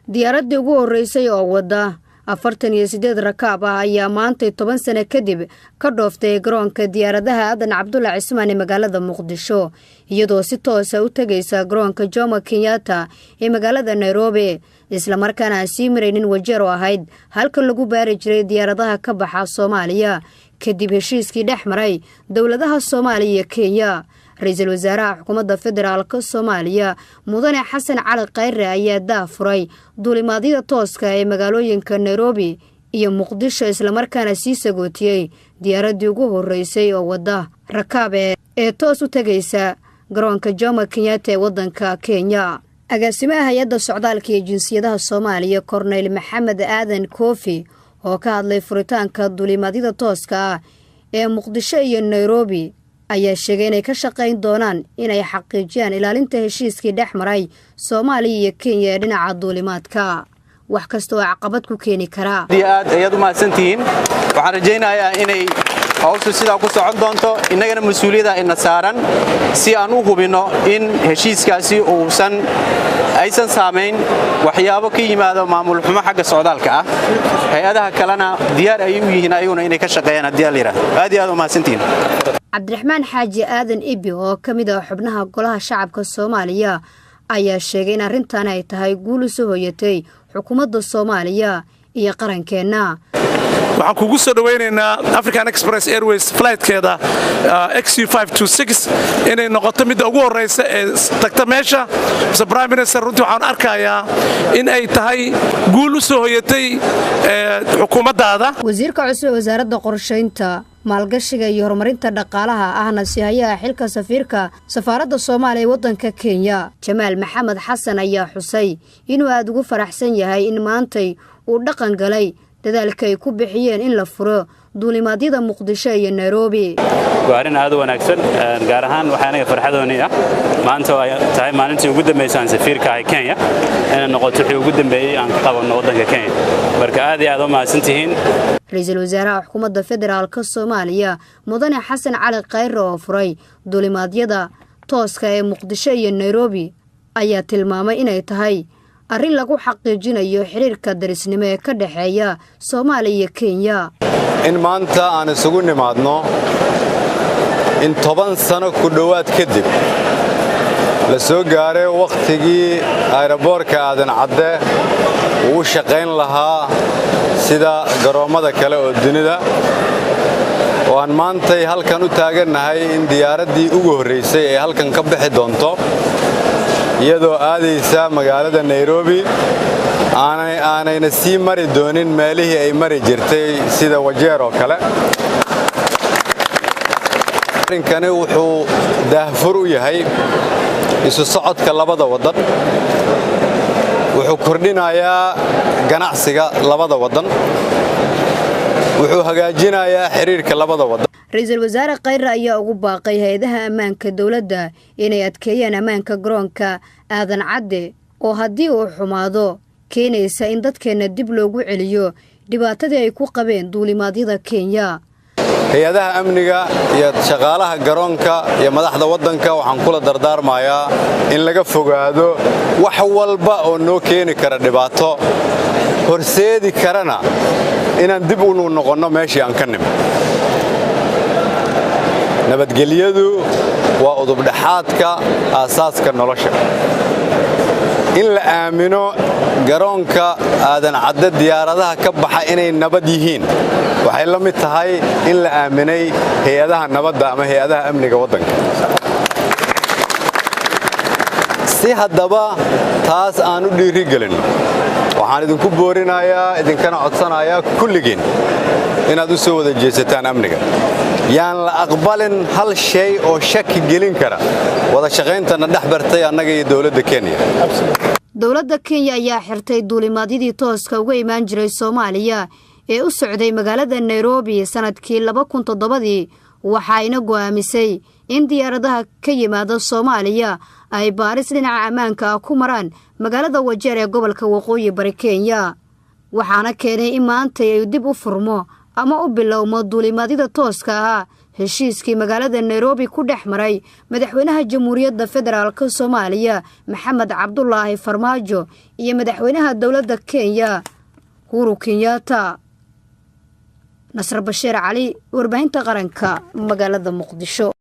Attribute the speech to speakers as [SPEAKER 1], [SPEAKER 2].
[SPEAKER 1] diyaaradii ugu horeysay oo wada 48 rakaab ah ayaa maanta 10 sano kadib ka dhooftay garoonka diyaaradaha Aadan Cabdulla Cismaan ee magaalada Muqdisho iyadoo si toos ah u tagaysa garoonka Jomo Kenyatta ee magaalada Nairobi isla markaana sii maraynin Wajeer oo ahayd halka lagu baari jiray diyaaradaha ka baxa Soomaaliya kadib heshiiskii dhexmaray dawladaha Soomaaliya iyo Kenya. Ra'iisul Wasaaraha Xukuumadda Federaalka Soomaaliya Mudane Xasan Cali Khayre ayaa daafuray duulimaadyada tooska ee magaalooyinka Nairobi iyo Muqdisho isla markaana sii sagootiyay diyaaradii ugu horeysay oo wada rakaab ee toos u tagaysa garoonka Jomo Kenyatta ee wadanka Kenya. Agaasimaha hay'adda socdaalka iyo jinsiyadaha Soomaaliya Cornel Maxamed Aadan Koofi oo ka hadlay furitaanka duulimaadyada tooska ah ee Muqdisho iyo Nairobi ayaa sheegay inay ka shaqayn doonaan inay xaqiijiyaan ilaalinta heshiiskii dhexmaray Soomaaliya iyo Kenya ee dhinaca duulimaadka wax kasta oo caqabad ku keeni kara.
[SPEAKER 2] aad u mahadsantihiin waxaan rajaynayaa inay hawshu sidaa ku socon doonto innagana mas'uuliyadda ina saaran si aan u hubino in heshiiskaasi aysan saameyn waxyaabo ka yimaado maamul xumo xagga socdaalka ah hay'adaha kalena diyaar ay u yihiin ayaguna inay ka shaqeeyaan haddii la yiraahdo aad u mahadsantihiin.
[SPEAKER 1] Cabdiraxmaan Xaaji Aadan Ibi oo kamid ah xubnaha golaha shacabka Soomaaliya ayaa sheegay in arrintan ay tahay guul soo hoyatay xukuumadda Soomaaliya iyo qarankeena.
[SPEAKER 3] waxaan kugu soo dhaweynaynaa African Express Airways flightkeeda XU526 inay noqoto mid ugu horeysa ee tagta meesha Prime Minister runtii waxaan arkayaa in ay tahay guul soo hoyatay xukuumaddaada.
[SPEAKER 1] Wasiirka cusub ee wasaaradda qorsheynta maalgashiga iyo horumarinta dhaqaalaha ahna sihayaha xilka safiirka safaaradda Soomaaliya ee wadanka Kenya Jamaal Maxamed Xasan ayaa xusay inuu aad ugu faraxsan yahay in maantay uu dhaqan galay dadaalka ay ku bixiyeen in la furo duulimaadyada Muqdisho iyo Nairobi.
[SPEAKER 4] Waarin aad u wanaagsan gaar ahaan waxaana farxadooni ah maanta ay tahay maalintii ugu dambeysay safiirka ay Kenya in noqoto wixii ugu dambeeyay aan qabanno wadanka Kenya marka aad iyo aad u mahadsantihiin.
[SPEAKER 1] Ra'iisul Wasaaraha Xukuumadda Federaalka Soomaaliya Mudane Xasan Cali Khayre oo furay duulimaadyada tooska ee Muqdisho iyo Nairobi ayaa tilmaamay inay tahay arrin lagu xaqiijinayo xiriirka darisnimo ee ka dhaxeeya Soomaaliya iyo Kenya.
[SPEAKER 5] in maanta aan isugu nimaadno in 10 sano ku dhawaad kadib la soo gaaray waqtigii aeroboortka Aadan Cadde uu shaqayn lahaa sida garoomada kale oo dunida oo aan maanta halkan u taaganahay in diyaaradii ugu horeysay ee halkan ka bixi doonto iyadoo aadaysa magaalada Nairobi aanayna sii mari doonin meelihii ay mari jirtay sida Wajeer oo kale. arrinkani wuxuu daahfur u yahay isu socodka labada wadan wuxuu kordhinayaa ganacsiga labada wadan wuxuu hagaajinayaa xiriirka labada wadan.
[SPEAKER 1] Ra'iisul Wasaare Khayre ayaa ugu baaqay hay'adaha ammaanka dawladda inay adkeeyaan ammaanka garoonka Aadan Cadde oo haddii uu xumaado keenaysa in dadkeena dib loogu celiyo dhibaatadii ay ku qabeen duulimaadyada Kenya.
[SPEAKER 5] hay'adaha amniga iyo shaqaalaha garoonka iyo madaxda wadanka waxaan kula dardaarmayaa in laga fogaado wax walba oo noo keeni kara dhibaato horseedi karana inaan dib u noqonno meeshii aan ka nimid. nabadgelyadu waa udub dhaxaadka aasaaska nolosha. in la aamino garoonka Aadan Cadde diyaaradaha ka baxa inay nabad yihiin waxay la mid tahay in la aaminay hay'adaha nabadda ama hay'adaha amniga wadanka. si haddaba taas aan u dhiirigelin waxaan idinku boorinayaa idinkana codsanayaa kulligiin inaad u soo wada jeesataan amniga. yaan la aqbalin hal shay oo shaki gelin kara wada shaqayntana dhaxbartay annaga iyo dawladda Kenya.
[SPEAKER 1] Dawladda Kenya ayaa xirtay duulimaadyadii tooska uga imaan jiray Soomaaliya ee u socday magaalada Nairobi sanadkii 2007 waxayna go'aamisay in diyaaradaha ka yimaada Soomaaliya ay baaris dhinaca ammaanka ku maraan magaalada Wajeer ee gobolka Waqooyi Bari Kenya waxaana keenay in maanta ay dib u furmo ama u bilowmo duulimaadyada tooska ah heshiiskii magaalada Nairobi ku dhex maray madaxweynaha Jamhuuriyadda Federaalka Soomaaliya Maxamed Cabdullaahi Farmaajo iyo madaxweynaha dowladda Kenya Uhuru Kenyatta. Nasr Bashiir Cali, warbaahinta qaranka, magaalada Muqdisho.